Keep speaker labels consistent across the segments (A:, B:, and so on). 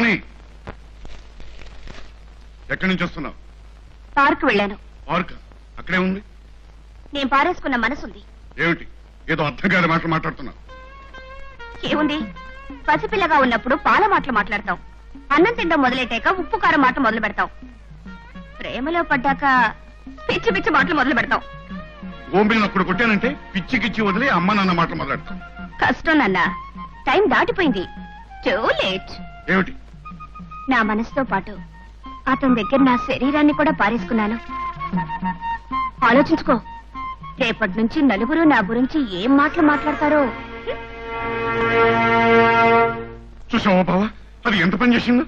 A: రాణి, ఎక్కడి నుంచి వస్తున్నావు?
B: పార్క్ వెళ్ళాను.
A: పార్క్ అక్కడే ఉంది.
B: నేను పారేసుకున్న మనసుంది.
A: ఏమిటి ఏదో అర్థం కాని మాటలు మాట్లాడుతున్నావు?
B: ఏముంది, పసిపిల్లగా ఉన్నప్పుడు పాల మాటలు మాట్లాడతాం, అన్నం తిండం మొదలెట్టాక ఉప్పు కారం మాట మొదలు పెడతాం, ప్రేమలో పడ్డాక పిచ్చి పిచ్చి మాటలు మొదలు పెడతాం.
A: గోంబిల్ని అప్పుడు కొట్టానంటే పిచ్చి కిచ్చి వదిలి అమ్మ నాన్న మాటలు మొదలెడతాం.
B: కష్టం నాన్న, టైం దాటిపోయింది. Too late.
A: ఏమిటి?
B: నా మనసుతో పాటు అతని దగ్గర నా శరీరాన్ని కూడా పారేసుకున్నాను. ఆలోచించుకో, రేపటి నుంచి నలుగురు నా గురించి ఏం మాటలు మాట్లాడతారో.
A: చూసావా బావా, అది ఎంత పని చేసిందో?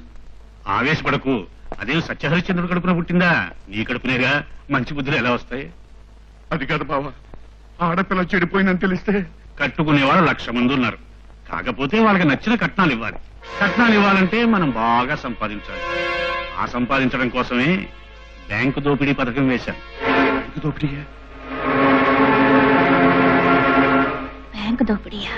C: ఆవేశపడకు. అదేం సత్యహరిశ్చంద్రుడు కడుపున పుట్టిందా? నీ కడుపునేగా. మంచి బుద్ధులు ఎలా వస్తాయి?
A: అది కాదు బావా, ఆడపిల్ల చెడిపోయిందని తెలిస్తే.
C: కట్టుకునేవాళ్ళు 1,00,000 మంది ఉన్నారు. కాకపోతే వాళ్ళకి నచ్చిన కట్నాలు ఇవ్వాలి. కట్నాలు ఇవ్వాలంటే మనం బాగా సంపాదించాలి. ఆ సంపాదించడం కోసమే బ్యాంకు దోపిడీ పథకం వేశాను.
A: బ్యాంకు దోపిడీయా?
B: బ్యాంకు దోపిడీయా?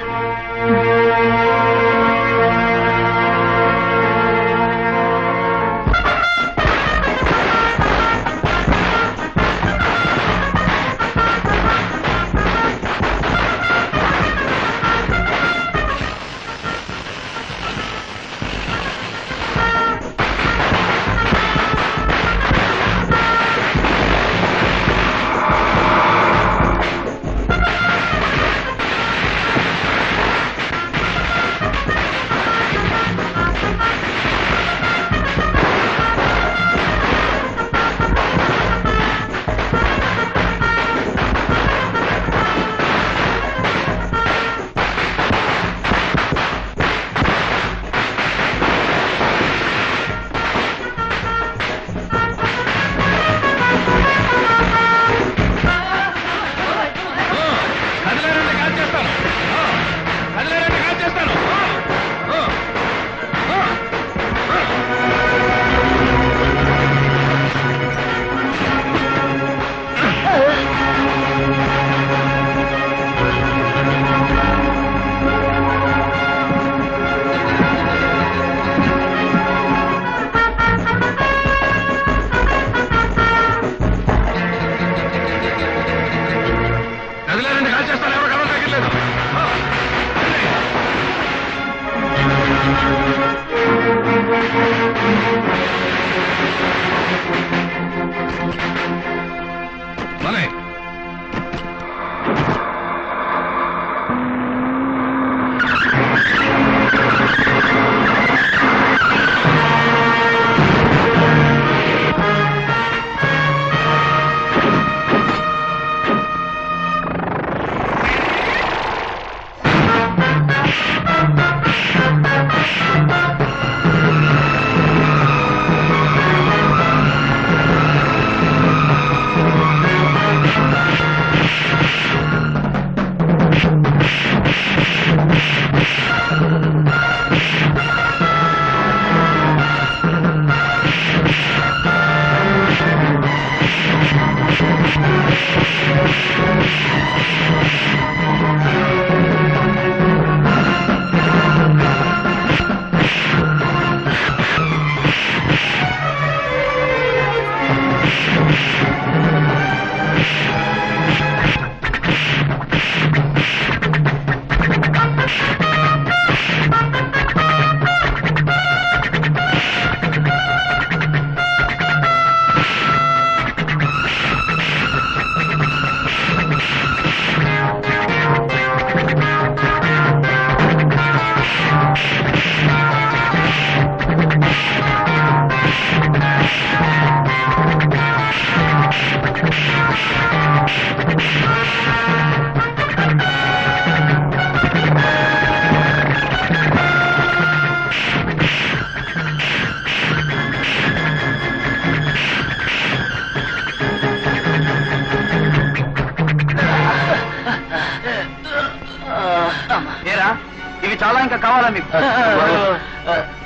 D: ఇవి చాలా ఇంకా కావాలా మీకు?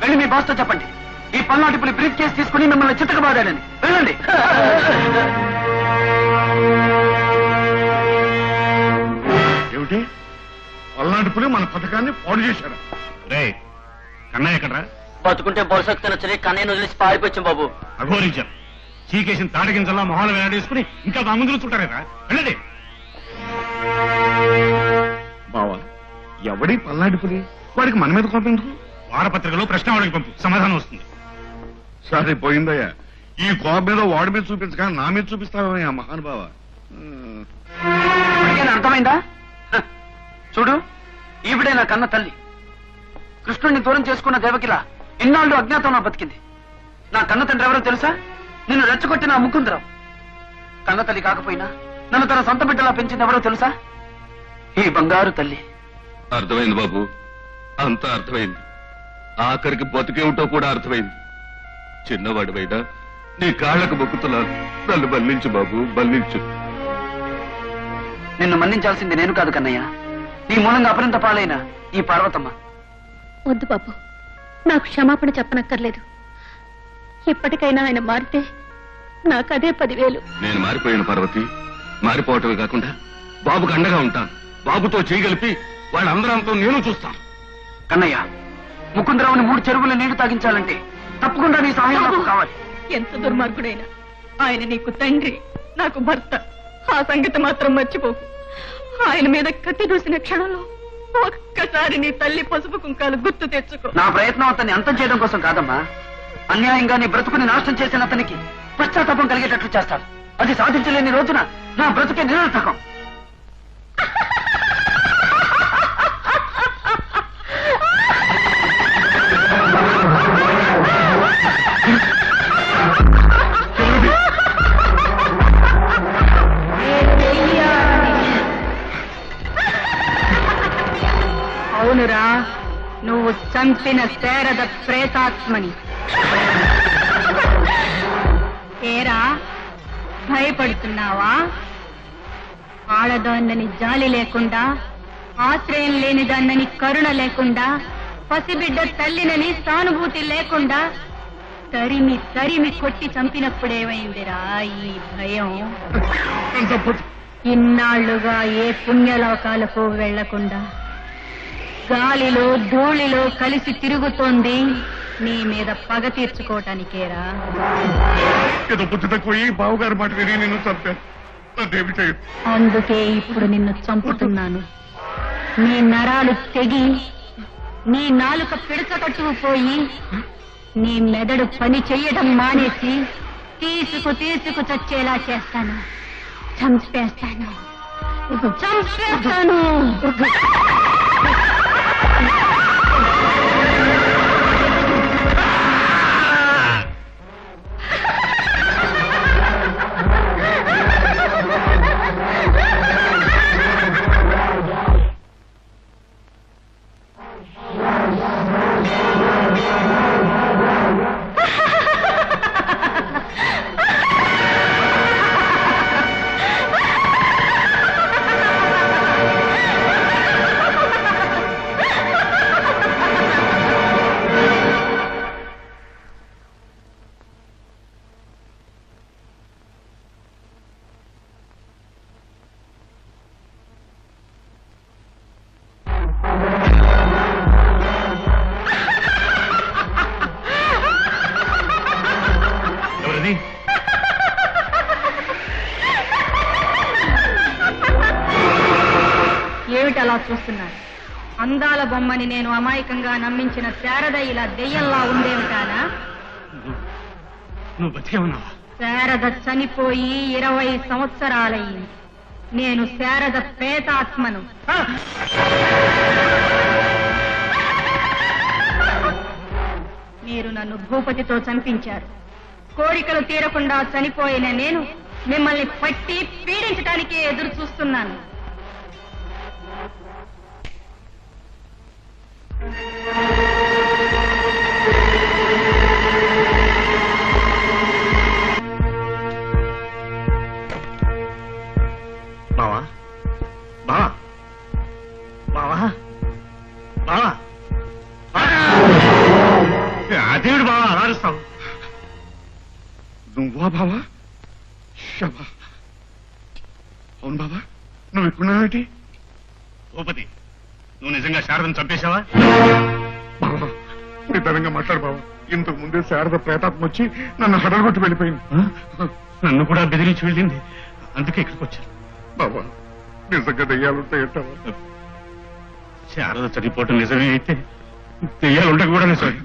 D: వెళ్ళి మీ బాస్తో చెప్పండి, ఈ పల్నాటిపుని బ్రీఫ్ కేసు తీసుకుని మిమ్మల్ని చిత్తకబాడానని. వెళ్ళండి.
A: ఏమిటి? పల్నాటిపులి మన పథకాన్ని పాడు చేశాడు.
C: రే కన్నయ్య ఎక్కడ్రా?
D: బతుకుంటే బొలసకు తినొచ్చని కన్నయ్యను వదిలేసి పారిపోయాం బాబు.
C: అఘోరించారు చీకేసిన తాడగింజల్లా మొహాలు వేలాడేసుకుని ఇంకా మా ముందు చుట్టారేరా వెళ్ళండి.
A: బావా ఎవడి పల్నాటి పులి? వాడికి మన మీద కోపం.
C: వారపత్రికలో ప్రశ్న వాడికి పంపు, సమాధానం వస్తుంది.
A: సరే పోయిందయ్యా. ఈ కోపం మీద వాడి మీద చూపించగా నా మీద చూపిస్తావయ్యా మహానుభావ.
D: ఇప్పటికైనా అర్థమైందా? హ, చూడు, ఈవిడే నా కన్న తల్లి. కృష్ణుడిని దూరం చేసుకున్న దేవకిలా ఇన్నాళ్ళు అజ్ఞాతంలో బతికింది. నా కన్న తండ్రి ఎవరో తెలుసా? నిన్ను రెచ్చగొట్టిన ఆ ముకుందరావు. కన్న తల్లి కాకపోయినా నన్ను తన సొంత బిడ్డలా పెంచింది ఎవరో తెలుసా? ఈ బంగారు తల్లి.
E: అర్థమైంది బాబు, అంతా అర్థమైంది. ఆఖరికి బతికేమిటో కూడా అర్థమైంది. చిన్నవాడివైనా నీ కాళ్లకు మొక్కుతున్నాను, నన్ను బల్లించు బాబు, బల్లించు.
D: నిన్ను మన్నించాల్సింది నేను కాదు కన్నయ్య, నీ మూలంగా అపరింత పాలైన ఈ పార్వతమ్మ.
F: వద్దు బాబు, నాకు క్షమాపణ చెప్పనక్కర్లేదు. ఇప్పటికైనా ఆయన మారితే నాకదే 10,000.
E: నేను మారిపోయాను పార్వతి. మారిపోవటమే కాకుండా బాబుకు అండగా ఉంటాను. బాబుతో చేయగలిపి వాళ్ళందరంతో నేను చూస్తాను.
D: కన్నయ్య, ముకుందరావుని 3 చెరువుల నీళ్లు తాగించాలంటే తప్పకుండా నీ సహాయం నాకు కావాలి.
F: ఎంత దుర్మార్గుడైనా ఆయన నీకు తండ్రి, నాకు భర్త. ఆ సంగతి మాత్రం మర్చిపోకు. ఆయన మీద కత్తి దూసిన క్షణంలో ఒక్కసారి నీ తల్లి పసుపు కుంకాలు గుర్తు తెచ్చుకో.
D: నా ప్రయత్నం అతన్ని అంతం చేయడం కోసం కాదమ్మా, అన్యాయంగా నీ బ్రతుకుని నాశనం చేసిన అతనికి పశ్చాత్తాపం కలిగేటట్లు చేస్తాడు. అది సాధించలేని రోజున నా బ్రతుకే నిరర్థకం.
F: అవునురా, నువ్వు చంపిన శారద ప్రేతాత్మని. ఏరా, భయపడుతున్నావా? ఆడదాన్నని జాలి లేకుండా, ఆశ్రయం లేని దాన్నని కరుణ లేకుండా, పసిబిడ్డ తల్లినని సానుభూతి లేకుండా తరిమి తరిమి కొట్టి చంపినప్పుడేమైందిరా ఈ భయం? ఇన్నాళ్లుగా ఏ పుణ్యలోకాలకు వెళ్లకుండా గాలిలో ధూళిలో కలిసి తిరుగుతోంది నీ మీద పగ తీర్చుకోవటానికేరా.
A: ఏదో బుద్ధి తక్కువ బావగారి మాట విని నేను చంపాను. నన్నేమి చేయదు.
F: అందుకే ఇప్పుడు నిన్ను చంపుతున్నాను. నీ నరాలు తెగి, నీ నాలుక పిడచకట్టుకుపోయి, నీ మెదడు పని చెయ్యడం మానేసి తీసుకు చచ్చేలా చేస్తాను. చంపేస్తాను.
C: ఎవరది?
F: ఏమిటలా చూస్తున్నారు? అందాల బొమ్మని నేను అమాయకంగా నమ్మించిన శారద ఇలా దెయ్యంలా ఉందేమిటానా?
C: నువ్వు బతికే ఉన్నావా?
F: శారద చనిపోయి 20 సంవత్సరాలయ్యింది. నేను శారద ప్రేతాత్మను. మీరు నన్ను భూపతితో చంపించారు. కోరికలు తీరకుండా చనిపోయిన నేను మిమ్మల్ని పట్టి పీడించడానికే ఎదురు చూస్తున్నాను.
C: బావా, బావా, బావా, బావా, అదేవిడు బావా అలా అరుస్తావు?
A: నువ్వా బావా? శబా. అవును బాబా, నువ్వు ఇప్పుడున్నావేంటి?
C: భూపతి, నువ్వు నిజంగా శారదను చంపేశావా?
A: బాబా, నిదానంగా మాట్లాడు బావా. ఇంతకు ముందే శారద ప్రేతాత్మ వచ్చి నన్ను హడలగొట్టి వెళ్ళిపోయింది.
C: నన్ను కూడా బెదిరించి వెళ్ళింది, అందుకే ఇక్కడికి వచ్చాను.
A: బాబా నిజంగా దెయ్యాలుంటాయంటావా?
C: శారద చనిపోవటం నిజమే అయితే దెయ్యాలు ఉండక కూడా నిజమే.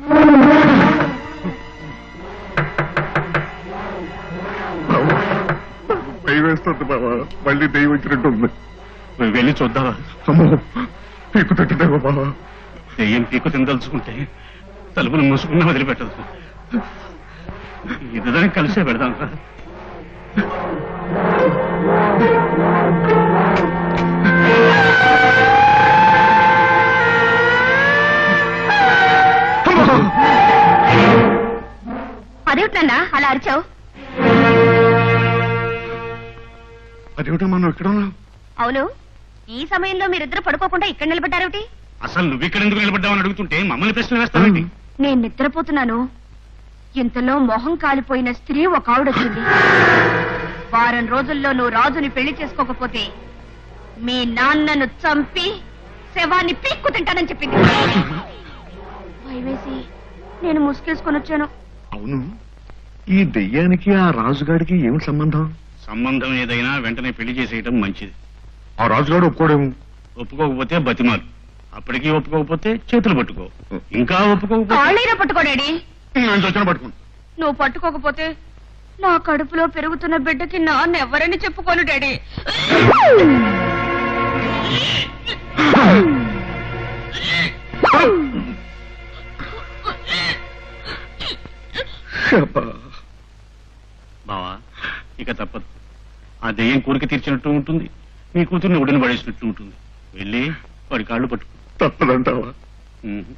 A: బావా భయం వేస్తుంది బావా, మళ్ళీ దెయ్యం వచ్చినట్టు ఉంది.
C: నువ్వు వెళ్ళి చూద్దావా?
A: అమ్మో పీకు తట్టుదేవా బావా.
C: దెయ్యం పీకు తినదలుచుకుంటే తలుపులు మూసుకున్నా వదిలిపెట్టదు. ఇద్దరం కలిసే పెడదాం రా.
B: అదేమిటన్నా అలా అరిచావు?
A: అదేమిటా మనం ఎక్కడ ఉన్నాం?
B: అవును, ఈ సమయంలో మీరిద్దరు పడుకోకుండా ఇక్కడ నిలబడ్డారేమిటి?
C: అసలు నువ్వు ఇక్కడ ఎందుకు నిలబడ్డావని అడుగుతుంటే మమ్మల్ని ప్రశ్నలు వేస్తావేంటి?
B: నేను నిద్రపోతున్నాను. ఇంతలో మొహం కాలిపోయిన స్త్రీ ఒక ఆవిడొచ్చింది. వారం రోజుల్లో నువ్వు రాజుని పెళ్లి చేసుకోకపోతే మీ నాన్నను చంపి శవాన్ని పీక్కు తింటానని చెప్పింది. భయమేసి నేను ముసుగేసుకొని వచ్చాను.
A: అవును, ఈ దెయ్యానికి ఆ రాజుగాడికి ఏమిటి సంబంధం?
C: సంబంధం ఏదైనా వెంటనే పెళ్లి చేసేయటం మంచిది.
A: ఆ రాజుగాడు ఒప్పుకోడేమో.
C: ఒప్పుకోకపోతే బతిమాలు, అప్పటికీ ఒప్పుకోకపోతే చేతులు పట్టుకో, ఇంకా ఒప్పుకోకపోతే
B: కాళ్ళైనా పట్టుకోడాడి.
A: నేను చచ్చిన పట్టుకుని.
B: నువ్వు పట్టుకోకపోతే నా కడుపులో పెరుగుతున్న బిడ్డకి నాన్న ఎవరని చెప్పుకోను డాడీ.
C: బావా ఇక తప్పదు. ఆ దెయ్యం కోరిక తీర్చినట్టు ఉంటుంది, నీ కూతుర్ని ఒడిని పడేసినట్టు ఉంటుంది. వెళ్ళి వాడి కాళ్ళు పట్టుకో.
A: తప్పదంటావా?
C: ఉహు.